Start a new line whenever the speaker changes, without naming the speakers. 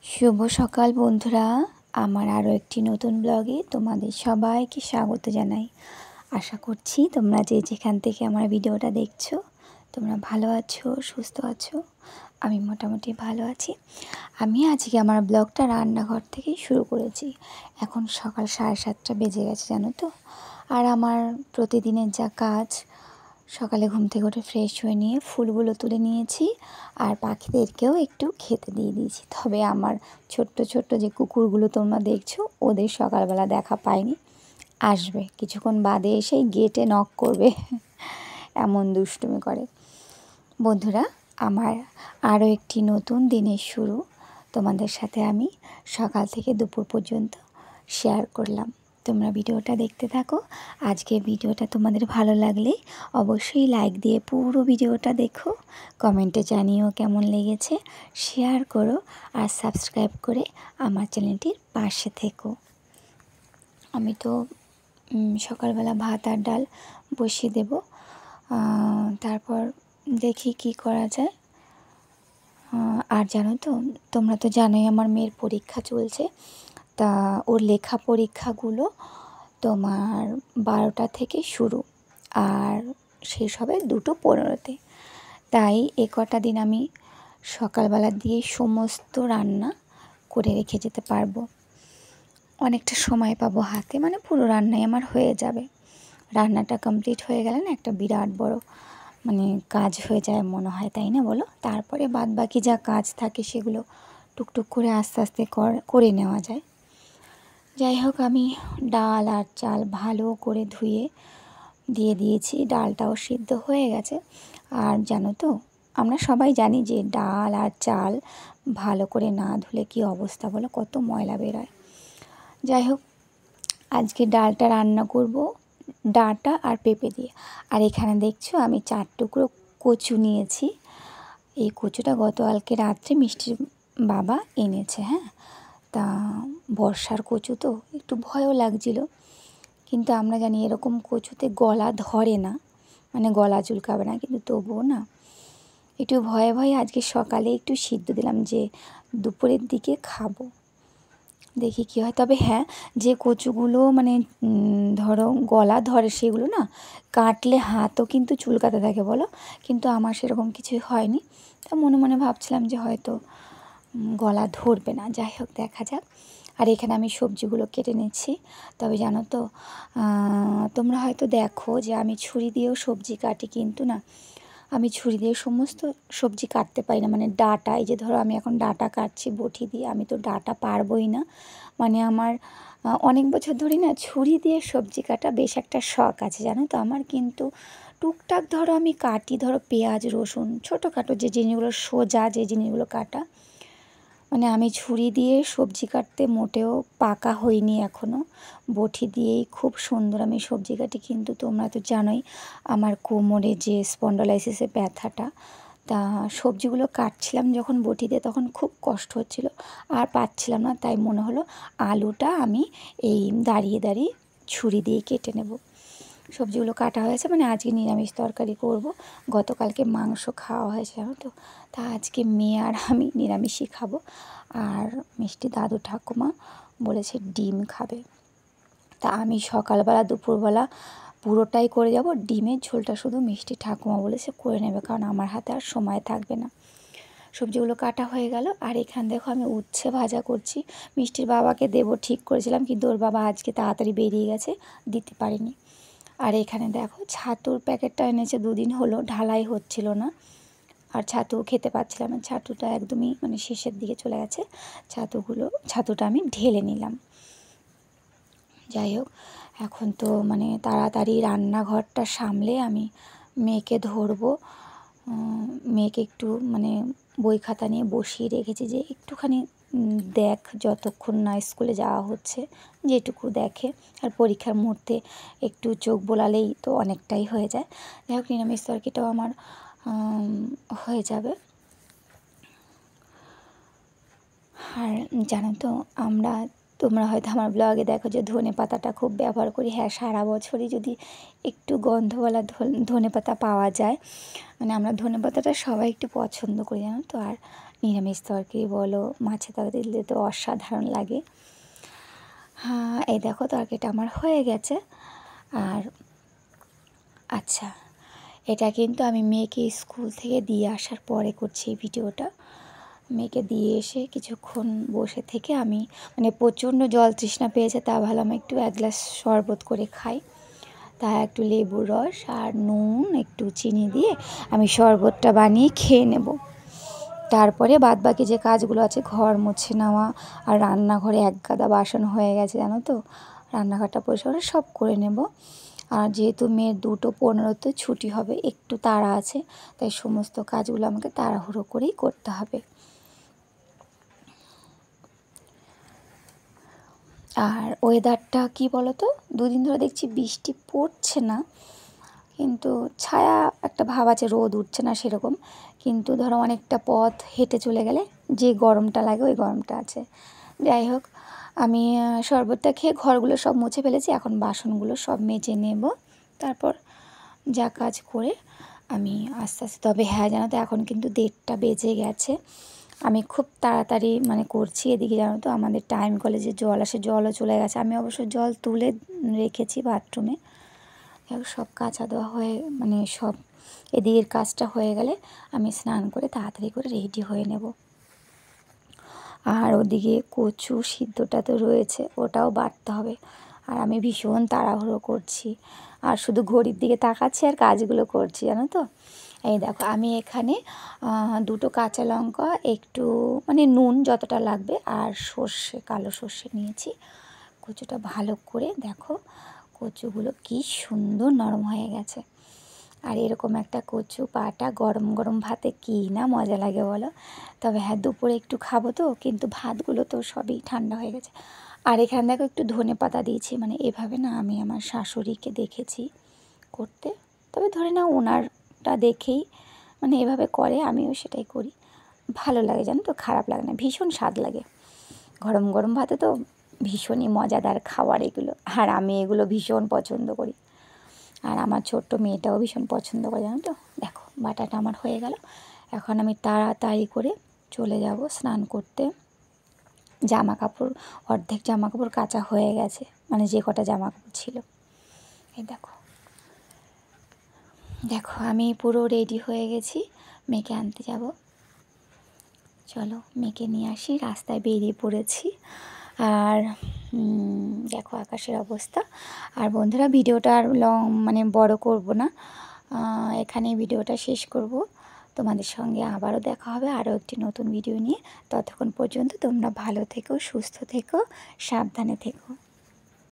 শুভ সকাল বন্ধুরা, আমার আরও একটি নতুন ব্লগে তোমাদের সবাইকে স্বাগত জানাই। আশা করছি তোমরা যে যেখান থেকে আমার ভিডিওটা দেখছো তোমরা ভালো আছো, সুস্থ আছো। আমি মোটামুটি ভালো আছি। আমি আজকে আমার ব্লগটা রান্নাঘর থেকেই শুরু করেছি। এখন সকাল 7:30 বেজে গেছে জানো তো। আর আমার প্রতিদিনের যা কাজ, সকালে ঘুম থেকে উঠে ফ্রেশ হয়ে নিয়ে ফুলগুলো তুলে নিয়েছি আর পাখিদেরকেও একটু খেতে দিয়ে দিয়েছি। তবে আমার ছোট্ট ছোট্ট যে কুকুরগুলো তোমরা দেখছো, ওদের সকালবেলা দেখা পাইনি। আসবে কিছুক্ষণ বাদে, এসেই গেটে নক করবে, এমন দুষ্টুমি করে। বন্ধুরা, আমার আরও একটি নতুন দিনের শুরু তোমাদের সাথে আমি সকাল থেকে দুপুর পর্যন্ত শেয়ার করলাম। তোমরা ভিডিওটা দেখতে থাকো। আজকে ভিডিওটা তোমাদের ভালো লাগলে অবশ্যই লাইক দিয়ে পুরো ভিডিওটা দেখো, কমেন্টে জানিও কেমন লেগেছে, শেয়ার করো আর সাবস্ক্রাইব করে আমার চ্যানেলটির পাশে থেকো। আমি তো সকালবেলা ভাত আর ডাল বসিয়ে দেব, তারপর দেখি কি করা যায়। আর জানো তো, তোমরা তো জানোই আমার মেয়ের পরীক্ষা চলছে। তা ওর লেখা পরীক্ষাগুলো তোমার 12টা থেকে শুরু আর শেষ হবে 2:15-তে। তাই এ কটা দিন আমি সকালবেলা দিয়ে সমস্ত রান্না করে রেখে যেতে পারবো। অনেকটা সময় পাবো হাতে, মানে পুরো রান্নাই আমার হয়ে যাবে। রান্নাটা কমপ্লিট হয়ে গেলে না একটা বিরাট বড় কাজ হয়ে যায় মনে হয়, তাই না বলো? তারপরে বাদ বাকি যা কাজ থাকে সেগুলো টুকটুক করে আস্তে আস্তে করে নেওয়া যায়। যাই হোক, আমি ডাল আর চাল ভালো করে ধুয়ে দিয়ে দিয়েছি। ডালটাও সিদ্ধ হয়ে গেছে। আর জানো তো, আমরা সবাই জানি যে ডাল আর চাল ভালো করে না ধুলে কী অবস্থা বলো, কত ময়লা বেরোয়। যাই হোক, আজকে ডালটা রান্না করব ডাঁটা আর পেঁপে দিয়ে। আর এখানে দেখছো আমি 4 টুকরো কচু নিয়েছি। এই কচুটা গতকালকে রাত্রে মিষ্টির বাবা এনেছে। হ্যাঁ, তা বর্ষার কচু তো একটু ভয়ও লাগছিল, কিন্তু আমরা জানি এরকম কচুতে গলা ধরে না, গলা চুলকাবে না, কিন্তু তবুও না একটু ভয়ে ভয়ে আজকে সকালে একটু সিদ্ধ দিলাম যে দুপুরের দিকে খাবো, দেখি কী হয়। তবে হ্যাঁ, যে কচুগুলো ধরো গলা ধরে সেগুলো না কাটলে হাতও কিন্তু চুলকাতে থাকে বলো, কিন্তু আমার সেরকম কিছুই হয়নি। তা মনে মনে ভাবছিলাম যে হয়তো গলা ধরবে না। যাই হোক, দেখা যাক। আর এখানে আমি সবজিগুলো কেটে নিচ্ছি। তবে জানো তো, তোমরা হয়তো দেখো যে আমি ছুরি দিয়েও সবজি কাটি, কিন্তু না, আমি ছুরি দিয়ে সমস্ত সবজি কাটতে পারি না। ডাঁটা, এই যে ধরো আমি এখন ডাঁটা কাটছি বটি দিয়ে, আমি তো ডাঁটা পারবই না। আমার অনেক বছর ধরে না ছুরি দিয়ে সবজি কাটা বেশ একটা শখ আছে জানো তো আমার। কিন্তু টুকটাক ধরো আমি কাটি, ধরো পেঁয়াজ রসুন ছোটোখাটো যে জিনিসগুলো সোজা, যে জিনিসগুলো কাটা, আমি ছুরি দিয়ে সবজি কাটতে মোটেও পাকা হইনি এখনও। বটি দিয়েই খুব সুন্দর আমি সবজি কাটি। কিন্তু তোমরা তো জানোই আমার কোমরে যে স্পন্ডলাইসিসের ব্যথাটা, তা সবজিগুলো কাটছিলাম যখন বটি দিয়ে তখন খুব কষ্ট হচ্ছিল আর পাচ্ছিলাম না। তাই মনে হলো আলুটা আমি এই দাঁড়িয়ে দাঁড়িয়ে ছুরি দিয়ে কেটে নেব। সবজিগুলো কাটা হয়েছে, আজকে নিরামিষ তরকারি করব। গতকালকে মাংস খাওয়া হয়েছে জানো তো, তা আজকে মেয়ে আর আমি নিরামিষই খাবো। আর মিষ্টি দাদু ঠাকুমা বলেছে ডিম খাবে। তা আমি সকালবেলা দুপুরবেলা পুরোটাই করে যাব, ডিমের ঝোলটা শুধু মিষ্টি ঠাকুমা বলেছে করে নেবে, কারণ আমার হাতে আর সময় থাকবে না। সবজিগুলো কাটা হয়ে গেল। আর এখানে দেখো আমি উচ্ছে ভাজা করছি। মিষ্টির বাবাকে দেবো ঠিক করেছিলাম, কিন্তু ওর বাবা আজকে তাড়াতাড়ি বেরিয়ে গেছে, দিতে পারিনি। আর এখানে দেখো ছাতুর প্যাকেটটা এনেছে, 2 দিন হলো, ঢালাই হচ্ছিল না। আর ছাতুও খেতে পাচ্ছিলাম না, ছাতুটা একদমই শেষের দিকে চলে গেছে। ছাতুটা আমি ঢেলে নিলাম। যাই হোক, এখন তো তাড়াতাড়ি রান্নাঘরটা সামলে আমি মেয়েকে ধরবো। মেয়েকে একটু বই খাতা নিয়ে বসিয়ে রেখেছি যে একটুখানি দেখ, যতক্ষণ না স্কুলে যাওয়া হচ্ছে যেটুকু দেখে। আর পরীক্ষার মুহূর্তে একটু চোখ বোলালেই তো অনেকটাই হয়ে যায়। যাই হোক, নিরামিষ তরকারিটাও আমার হয়ে যাবে। আর জানো তো, আমরা তোমরা হয়তো আমার ব্লগে দেখো যে ধনেপাতাটা খুব ব্যবহার করি। হ্যাঁ, সারা বছরই যদি একটু গন্ধওয়ালা ধনেপাতা পাওয়া যায়, মানে আমরা ধনেপাতাটা সবাই একটু পছন্দ করি, জানো তো। আর নিরামিষ তরকারি বলো, মাছের তরকারি দিলে তো অসাধারণ লাগে। হ্যাঁ, এই দেখো তরকারিটা আমার হয়ে গেছে। আর আচ্ছা, এটা কিন্তু আমি মেয়েকে স্কুল থেকে দিয়ে আসার পরে করছি এই ভিডিওটা। মেয়েকে দিয়ে এসে কিছুক্ষণ বসে থেকে আমি মানে প্রচণ্ড জল তৃষ্ণা পেয়েছে, তা ভাবলাম একটু 1 গ্লাস শরবত করে খাই। তা একটু লেবুর রস আর নুন একটু চিনি দিয়ে আমি শরবতটা বানিয়ে খেয়ে নেব। তারপরে বাদবাকি যে কাজগুলো আছে, ঘর মুছে নেওয়া আর রান্নাঘরে এক গাদা বাসন হয়ে গেছে, জানো তো। রান্নাঘরটা পরিষ্কার সব করে নেব। আর যেহেতু মেয়ের 2:15-তে ছুটি হবে, একটু তাড়া আছে, তাই সমস্ত কাজগুলো আমাকে তাড়াহুড়ো করেই করতে হবে। আর ওয়েদারটা কি বলো তো, 2 দিন ধরে দেখছি বৃষ্টি পড়ছে না, কিন্তু ছায়া একটা ভাব আছে, রোদ উঠছে না সেরকম। কিন্তু ধরো অনেকটা পথ হেঁটে চলে গেলে যে গরমটা লাগে ওই গরমটা আছে। যাই হোক, আমি শরবতটা খেয়ে ঘরগুলো সব মুছে ফেলেছি। এখন বাসনগুলো সব মেজে নেব, তারপর যা কাজ করে আমি আস্তে আস্তে। তবে হ্যাঁ, জানো তো এখন কিন্তু 1:30টা বেজে গেছে। আমি খুব তাড়াতাড়ি মানে করছি। এদিকে জানো তো আমাদের টাইম কলে যে জল আসে, জলও চলে গেছে। আমি অবশ্য জল তুলে রেখেছি বাথরুমে। সব কাচা দেওয়া হয়ে মানে সব এদিকের কাজটা হয়ে গেলে আমি স্নান করে তাড়াতাড়ি করে রেডি হয়ে নেব। আর ওদিকে কচু সিদ্ধটা তো রয়েছে, ওটাও বাটতে হবে। আর আমি ভীষণ তাড়াহুড়ো করছি, আর শুধু ঘড়ির দিকে তাকাচ্ছি আর কাজগুলো করছি, জানো তো। এই দেখো আমি এখানে 2টো কাঁচা লঙ্কা, একটু মানে নুন যতটা লাগবে, আর সর্ষে, কালো সর্ষে নিয়েছি। কচুটা ভালো করে দেখো, কচুগুলো কি সুন্দর নরম হয়ে গেছে। আর এরকম একটা কচু পাটা গরম গরম ভাতে কী না মজা লাগে বলো। তবে হ্যাঁ, দুপুরে একটু খাবো তো, কিন্তু ভাতগুলো তো সবই ঠান্ডা হয়ে গেছে। আর এখানে দেখো একটু ধনেপাতা দিয়েছি, মানে এভাবে না আমি আমার শাশুড়িকে দেখেছি করতে। তবে ধরে নাও ওনারটা দেখেই মানে এভাবে করে, আমিও সেটাই করি। ভালো লাগে, জানো তো, খারাপ লাগে না, ভীষণ স্বাদ লাগে। গরম গরম ভাতে তো ভীষণই মজাদার খাবার এগুলো, আর আমি এগুলো ভীষণ পছন্দ করি। আর আমার ছোট্ট মেয়েটাও ভীষণ পছন্দ করে, জানো তো। দেখো বাটাটা আমার হয়ে গেল। এখন আমি তাড়াতাড়ি করে চলে যাব স্নান করতে। জামা কাপড়, অর্ধেক জামা কাপড় কাচা হয়ে গেছে, মানে যে কটা জামা কাপড় ছিল। এই দেখো দেখো আমি পুরো রেডি হয়ে গেছি, মেয়েকে আনতে যাব। চলো মেয়েকে নিয়ে আসি, রাস্তায় বেরিয়ে পড়েছি। আর দেখো আকাশের অবস্থা। আর বন্ধুরা, ভিডিওটা আর মানে বড় করব না, এখানেই ভিডিওটা শেষ করব। তোমাদের সঙ্গে আবারও দেখা হবে আরও একটি নতুন ভিডিও নিয়ে। ততক্ষণ পর্যন্ত তোমরা ভালো থেকো, সুস্থ থেকো, সাবধানে থেকো।